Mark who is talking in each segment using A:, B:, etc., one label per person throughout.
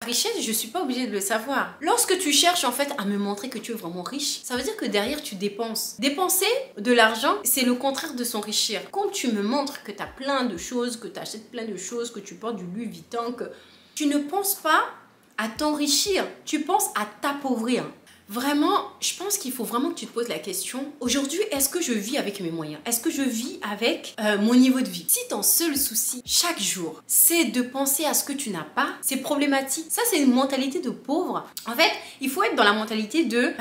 A: richesse, je suis pas obligée de le savoir. Lorsque tu cherches en fait à me montrer que tu es vraiment riche, ça veut dire que derrière tu dépenses. Dépenser de l'argent, c'est le contraire de s'enrichir. Quand tu me montres que tu as plein de choses, que tu achètes plein de choses, que tu portes du Louis Vuitton, que tu ne penses pas à t'enrichir, tu penses à t'appauvrir. Vraiment, je pense qu'il faut vraiment que tu te poses la question. Aujourd'hui, est-ce que je vis avec mes moyens? Est-ce que je vis avec mon niveau de vie? Si ton seul souci, chaque jour, c'est de penser à ce que tu n'as pas, c'est problématique. Ça, c'est une mentalité de pauvre. En fait, il faut être dans la mentalité de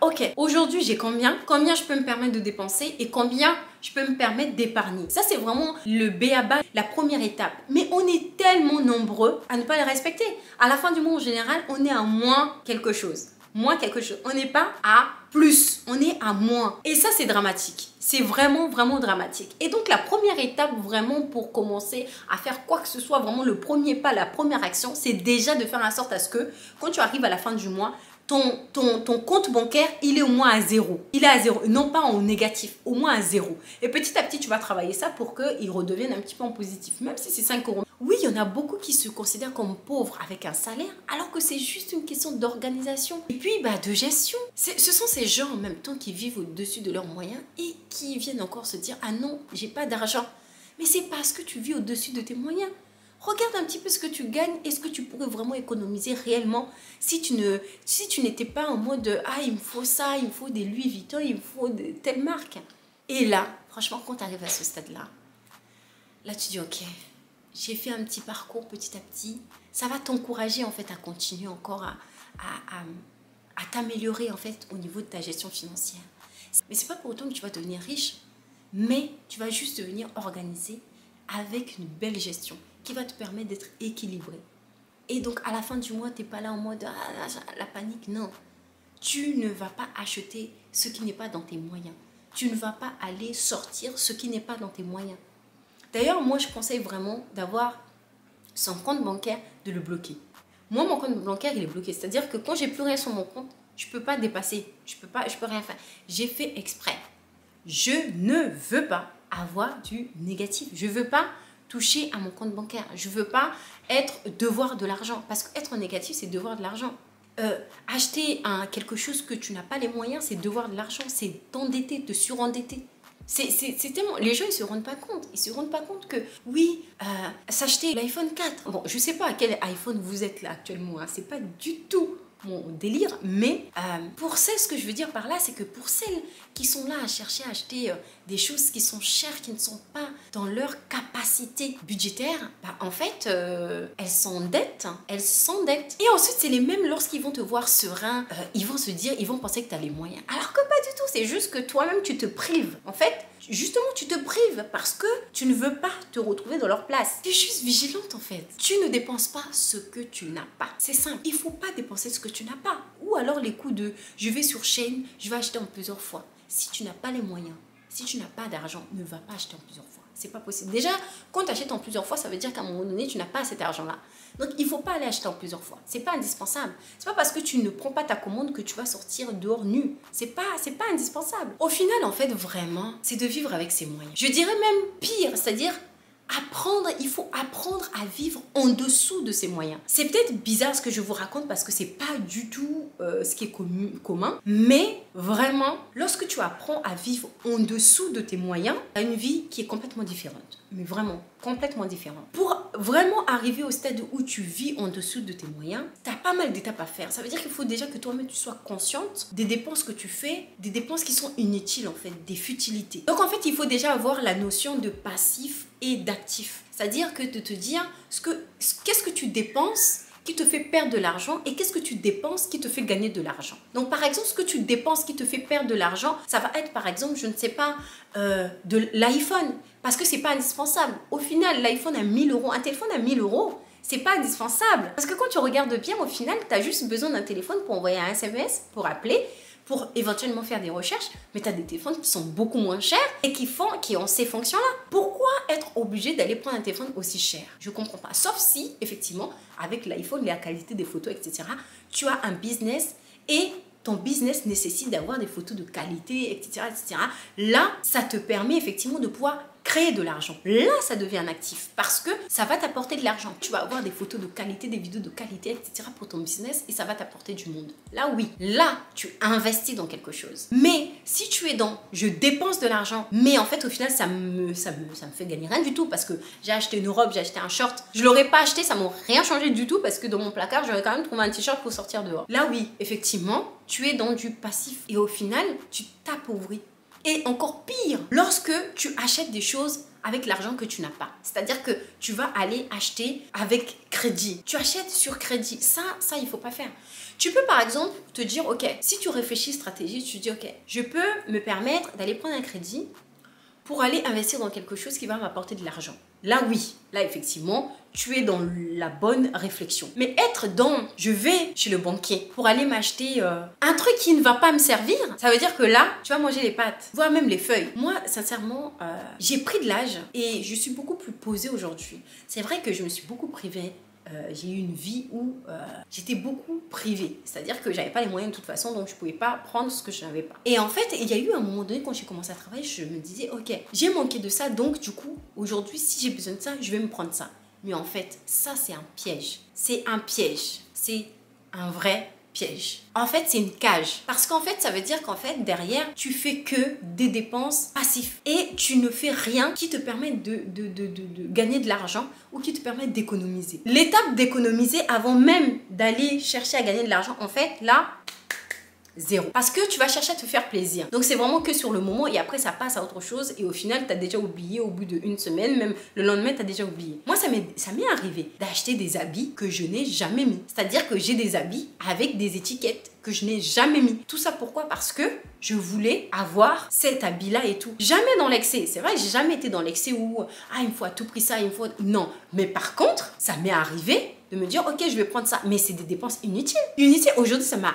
A: ok, aujourd'hui, j'ai combien je peux me permettre de dépenser et combien je peux me permettre d'épargner. Ça, c'est vraiment le b.a.-ba, la première étape. Mais on est tellement nombreux à ne pas les respecter. À la fin du mois, en général, on est à moins quelque chose. Moins quelque chose. On n'est pas à plus, on est à moins. Et ça, c'est dramatique. C'est vraiment, vraiment dramatique. Et donc, la première étape, vraiment, pour commencer à faire quoi que ce soit, vraiment le premier pas, la première action, c'est déjà de faire en sorte à ce que, quand tu arrives à la fin du mois, ton compte bancaire, il est au moins à zéro. Il est à zéro, non pas en négatif, au moins à zéro. Et petit à petit, tu vas travailler ça pour qu'il redevienne un petit peu en positif, même si c'est 5 euros. Oui, il y en a beaucoup qui se considèrent comme pauvres avec un salaire, alors que c'est juste une question d'organisation. Et puis, de gestion. Ce sont ces gens en même temps qui vivent au-dessus de leurs moyens et qui viennent encore se dire « Ah non, j'ai pas d'argent ». Mais c'est parce que tu vis au-dessus de tes moyens. Regarde un petit peu ce que tu gagnes et ce que tu pourrais vraiment économiser réellement si tu n'étais pas en mode « Ah, il me faut ça, il me faut des Louis Vuitton, il me faut de telle marque ». Et là, franchement, quand tu arrives à ce stade-là, là tu dis « Ok, j'ai fait un petit parcours petit à petit ». Ça va t'encourager en fait à continuer encore à t'améliorer en fait au niveau de ta gestion financière. Mais c'est pas pour autant que tu vas devenir riche, mais tu vas juste devenir organisé avec une belle gestion qui va te permettre d'être équilibré. Et donc, à la fin du mois, tu n'es pas là en mode la panique. Non, tu ne vas pas acheter ce qui n'est pas dans tes moyens. Tu ne vas pas aller sortir ce qui n'est pas dans tes moyens. D'ailleurs, moi, je conseille vraiment d'avoir son compte bancaire, de le bloquer. Moi, mon compte bancaire, il est bloqué. C'est-à-dire que quand j'ai plus rien sur mon compte, je ne peux pas dépasser. Je peux rien faire. J'ai fait exprès. Je ne veux pas avoir du négatif. Je ne veux pas toucher à mon compte bancaire. Je ne veux pas devoir de l'argent. Parce qu'être négatif, c'est devoir de l'argent. Acheter quelque chose que tu n'as pas les moyens, c'est devoir de l'argent. C'est t'endetter, te surendetter. C'est tellement... Les gens, ils ne se rendent pas compte. Ils ne se rendent pas compte que, oui, s'acheter l'iPhone 4. Bon, je ne sais pas à quel iPhone vous êtes là actuellement. Hein. Ce n'est pas du tout mon délire. Mais pour celles, ce que je veux dire par là, c'est que pour celles qui sont là à chercher à acheter des choses qui sont chères, qui ne sont pas dans leur capacité budgétaire, en fait, elles s'endettent. Elles s'endettent. Et ensuite, c'est les mêmes lorsqu'ils vont te voir serein. Ils vont se dire, ils vont penser que tu as les moyens. Alors que pas du tout. C'est juste que toi-même, tu te prives. En fait, justement, tu te prives parce que tu ne veux pas te retrouver dans leur place. Tu es juste vigilante en fait. Tu ne dépenses pas ce que tu n'as pas. C'est simple. Il ne faut pas dépenser ce que tu n'as pas. Ou alors les coups de je vais sur Shein, je vais acheter en plusieurs fois. Si tu n'as pas les moyens, si tu n'as pas d'argent, ne va pas acheter en plusieurs fois. C'est pas possible. Déjà, quand tu achètes en plusieurs fois, ça veut dire qu'à un moment donné, tu n'as pas cet argent-là. Donc, il ne faut pas aller acheter en plusieurs fois. C'est pas indispensable. C'est pas parce que tu ne prends pas ta commande que tu vas sortir dehors nu. C'est pas indispensable. Au final, en fait, vraiment, c'est de vivre avec ses moyens. Je dirais même pire, c'est-à-dire il faut apprendre à vivre en dessous de ses moyens. C'est peut-être bizarre ce que je vous raconte parce que c'est pas du tout ce qui est commun, mais vraiment, lorsque tu apprends à vivre en dessous de tes moyens, tu as une vie qui est complètement différente. Mais vraiment, complètement différente. Pour vraiment arriver au stade où tu vis en dessous de tes moyens, tu as pas mal d'étapes à faire. Ça veut dire qu'il faut déjà que toi-même tu sois consciente des dépenses que tu fais, des dépenses qui sont inutiles en fait, des futilités. Donc en fait, il faut déjà avoir la notion de passif et d'actif. C'est-à-dire que de te dire qu'est-ce que tu dépenses qui te fait perdre de l'argent et qu'est-ce que tu dépenses qui te fait gagner de l'argent. Donc par exemple, ce que tu dépenses qui te fait perdre de l'argent, ça va être par exemple, je ne sais pas, de l'iPhone, parce que c'est pas indispensable. Au final, l'iPhone à 1000 euros, un téléphone à 1000 euros, c'est pas indispensable. Parce que quand tu regardes bien, au final, tu as juste besoin d'un téléphone pour envoyer un SMS, pour appeler, pour éventuellement faire des recherches, mais tu as des téléphones qui sont beaucoup moins chers et qui ont ces fonctions-là. Pourquoi être obligé d'aller prendre un téléphone aussi cher? Je ne comprends pas. Sauf si, effectivement, avec l'iPhone, la qualité des photos, etc., tu as un business et ton business nécessite d'avoir des photos de qualité, etc., etc. Là, ça te permet effectivement de pouvoir créer de l'argent. Là, ça devient un actif parce que ça va t'apporter de l'argent. Tu vas avoir des photos de qualité, des vidéos de qualité, etc. pour ton business et ça va t'apporter du monde. Là, oui. Là, tu investis dans quelque chose. Mais si tu es dans je dépense de l'argent, mais en fait, au final, ça me fait gagner rien du tout parce que j'ai acheté une robe, j'ai acheté un short. Je l'aurais pas acheté, ça m'aurait rien changé du tout parce que dans mon placard, j'aurais quand même trouvé un t-shirt pour sortir dehors. Là, oui, effectivement, tu es dans du passif et au final, tu t'appauvris. Et encore pire, lorsque tu achètes des choses avec l'argent que tu n'as pas. C'est-à-dire que tu vas aller acheter avec crédit. Tu achètes sur crédit. Ça, il ne faut pas faire. Tu peux par exemple te dire, ok, si tu réfléchis stratégie, tu te dis, ok, je peux me permettre d'aller prendre un crédit pour aller investir dans quelque chose qui va m'apporter de l'argent. Là, oui. Là, effectivement, tu es dans la bonne réflexion. Mais être dans, je vais chez le banquier pour aller m'acheter un truc qui ne va pas me servir, ça veut dire que là, tu vas manger les pâtes, voire même les feuilles. Moi, sincèrement, j'ai pris de l'âge et je suis beaucoup plus posée aujourd'hui. C'est vrai que je me suis beaucoup privée. J'ai eu une vie où j'étais beaucoup privée. C'est-à-dire que j'avais pas les moyens de toute façon, donc je pouvais pas prendre ce que je n'avais pas. Et en fait, il y a eu un moment donné, quand j'ai commencé à travailler, je me disais, ok, j'ai manqué de ça, donc du coup, aujourd'hui, si j'ai besoin de ça, je vais me prendre ça. Mais en fait, ça, c'est un piège. C'est un piège. C'est un vrai piège. En fait, c'est une cage. Parce qu'en fait, ça veut dire qu'en fait, derrière, tu fais que des dépenses passives. Et tu ne fais rien qui te permette de gagner de l'argent ou qui te permette d'économiser. L'étape d'économiser avant même d'aller chercher à gagner de l'argent, en fait, là, zéro. Parce que tu vas chercher à te faire plaisir. Donc, c'est vraiment que sur le moment et après, ça passe à autre chose. Et au final, tu as déjà oublié au bout d'une semaine, même le lendemain, tu as déjà oublié. Moi, ça m'est arrivé d'acheter des habits que je n'ai jamais mis. C'est-à-dire que j'ai des habits avec des étiquettes que je n'ai jamais mis. Tout ça pourquoi? Parce que je voulais avoir cet habit-là et tout. Jamais dans l'excès. C'est vrai, j'ai jamais été dans l'excès où il me faut à tout prix ça, il me faut... Non. Mais par contre, ça m'est arrivé de me dire, ok, je vais prendre ça. Mais c'est des dépenses inutiles. Inutiles. Aujourd'hui, ça m'a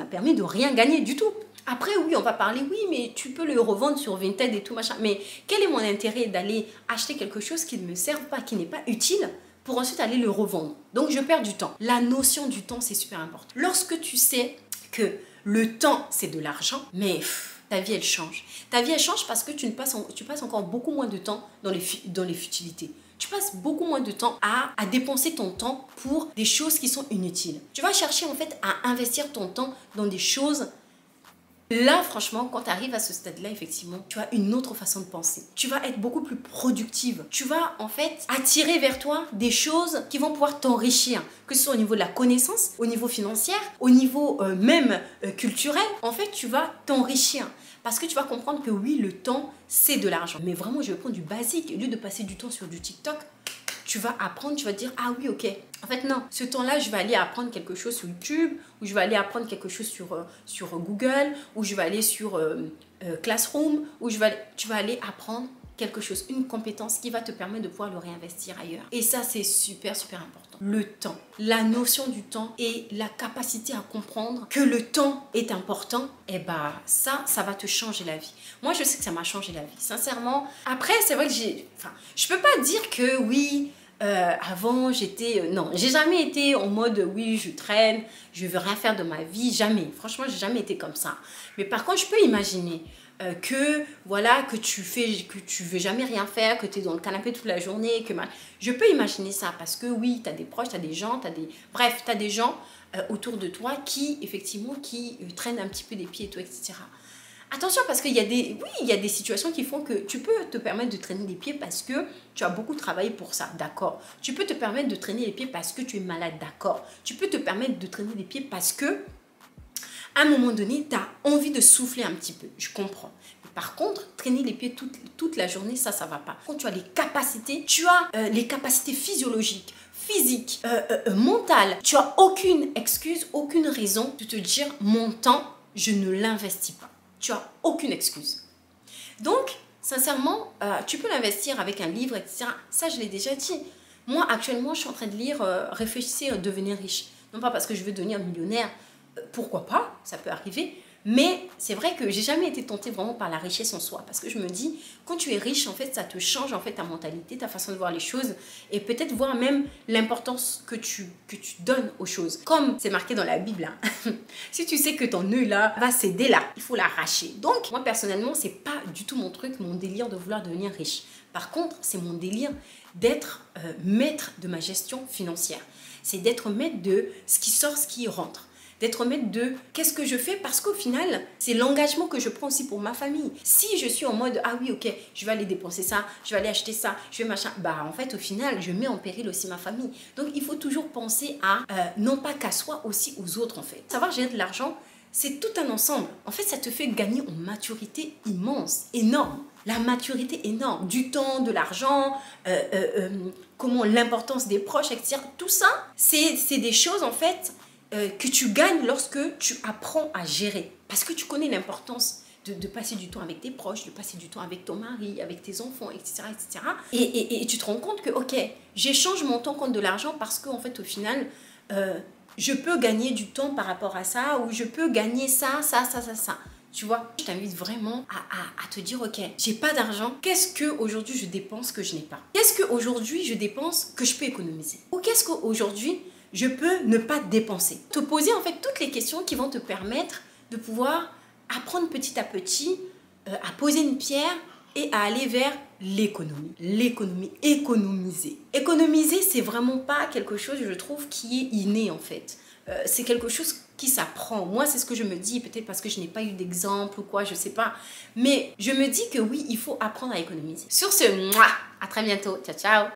A: permis de rien gagner du tout. Après, oui, on va parler, oui, mais tu peux le revendre sur Vinted et tout, machin. Mais quel est mon intérêt d'aller acheter quelque chose qui ne me sert pas, qui n'est pas utile, pour ensuite aller le revendre? Donc, je perds du temps. La notion du temps, c'est super important. Lorsque tu sais que le temps, c'est de l'argent, mais ta vie, elle change. Ta vie, elle change parce que tu passes encore beaucoup moins de temps dans les futilités. Tu passes beaucoup moins de temps à dépenser ton temps pour des choses qui sont inutiles. Tu vas chercher en fait à investir ton temps dans des choses. Là, franchement, quand tu arrives à ce stade-là, effectivement, tu as une autre façon de penser. Tu vas être beaucoup plus productive. Tu vas en fait attirer vers toi des choses qui vont pouvoir t'enrichir. Que ce soit au niveau de la connaissance, au niveau financier, au niveau même culturel. En fait, tu vas t'enrichir. Parce que tu vas comprendre que oui, le temps, c'est de l'argent. Mais vraiment, je vais prendre du basique. Au lieu de passer du temps sur du TikTok, tu vas apprendre, tu vas dire, ah oui, ok. En fait, non. Ce temps-là, je vais aller apprendre quelque chose sur YouTube, ou je vais aller apprendre quelque chose sur Google, ou je vais aller sur Classroom, ou tu vas aller apprendre quelque chose, une compétence qui va te permettre de pouvoir le réinvestir ailleurs. Et ça, c'est super, super important. Le temps, la notion du temps et la capacité à comprendre que le temps est important, et bah ça va te changer la vie. Moi, je sais que ça m'a changé la vie, sincèrement. Après, c'est vrai que je peux pas dire que oui, avant j'étais... non, j'ai jamais été en mode oui, je traîne, je veux rien faire de ma vie, jamais. Franchement, j'ai jamais été comme ça. Mais par contre, je peux imaginer que voilà, que tu veux jamais rien faire, que tu es dans le canapé toute la journée, je peux imaginer ça parce que oui, tu as des proches, tu as des gens, bref, tu as des gens autour de toi qui effectivement traînent un petit peu des pieds et tout, etc. Attention parce qu'il y a des situations qui font que tu peux te permettre de traîner des pieds parce que tu as beaucoup travaillé pour ça, d'accord. Tu peux te permettre de traîner les pieds parce que tu es malade, d'accord. Tu peux te permettre de traîner les pieds parce que à un moment donné, tu as envie de souffler un petit peu. Je comprends. Mais par contre, traîner les pieds toute la journée, ça va pas. Quand tu as les capacités, les capacités physiologiques, physiques, mentales. Tu as aucune excuse, aucune raison de te dire mon temps, je ne l'investis pas. Tu as aucune excuse. Donc, sincèrement, tu peux l'investir avec un livre, etc. Ça, je l'ai déjà dit. Moi, actuellement, je suis en train de lire Réfléchissez à devenir riche. Non pas parce que je veux devenir millionnaire, pourquoi pas, ça peut arriver, Mais c'est vrai que j'ai jamais été tentée vraiment par la richesse en soi. Parce que je me dis, quand tu es riche, en fait, ça te change en fait ta mentalité, ta façon de voir les choses. Et peut-être voir même l'importance que tu donnes aux choses. Comme c'est marqué dans la Bible, hein. Si tu sais que ton œil là va céder là, il faut l'arracher. Donc, moi personnellement, c'est pas du tout mon truc, mon délire de vouloir devenir riche. Par contre, c'est mon délire d'être maître de ma gestion financière. C'est d'être maître de ce qui sort, ce qui rentre. D'être maître de qu'est-ce que je fais, parce qu'au final, c'est l'engagement que je prends aussi pour ma famille. Si je suis en mode, ah oui, ok, je vais aller dépenser ça, je vais aller acheter ça, je vais machin, bah en fait, au final, je mets en péril aussi ma famille. Donc, il faut toujours penser à, non pas qu'à soi, aussi aux autres, en fait. Savoir gérer de l'argent, c'est tout un ensemble. En fait, ça te fait gagner en maturité immense, énorme. La maturité énorme, du temps, de l'argent, comment l'importance des proches, etc. Tout ça, c'est des choses, en fait, que tu gagnes lorsque tu apprends à gérer. Parce que tu connais l'importance de passer du temps avec tes proches, de passer du temps avec ton mari, avec tes enfants, etc. etc. Et tu te rends compte que, ok, j'échange mon temps contre de l'argent parce qu'en fait, au final, je peux gagner du temps par rapport à ça, ou je peux gagner ça. Tu vois, je t'invite vraiment à te dire, ok, j'ai pas d'argent, qu'est-ce qu'aujourd'hui je dépense que je n'ai pas? Qu'est-ce qu'aujourd'hui je dépense que je peux économiser? Ou qu'est-ce qu'aujourd'hui je peux ne pas dépenser? Te poser en fait toutes les questions qui vont te permettre de pouvoir apprendre petit à petit à poser une pierre et à aller vers l'économie. L'économie, économiser. Économiser, c'est vraiment pas quelque chose, je trouve, qui est inné en fait. C'est quelque chose qui s'apprend. Moi, c'est ce que je me dis, peut-être parce que je n'ai pas eu d'exemple ou quoi, je sais pas. Mais je me dis que oui, il faut apprendre à économiser. Sur ce, à très bientôt. Ciao, ciao.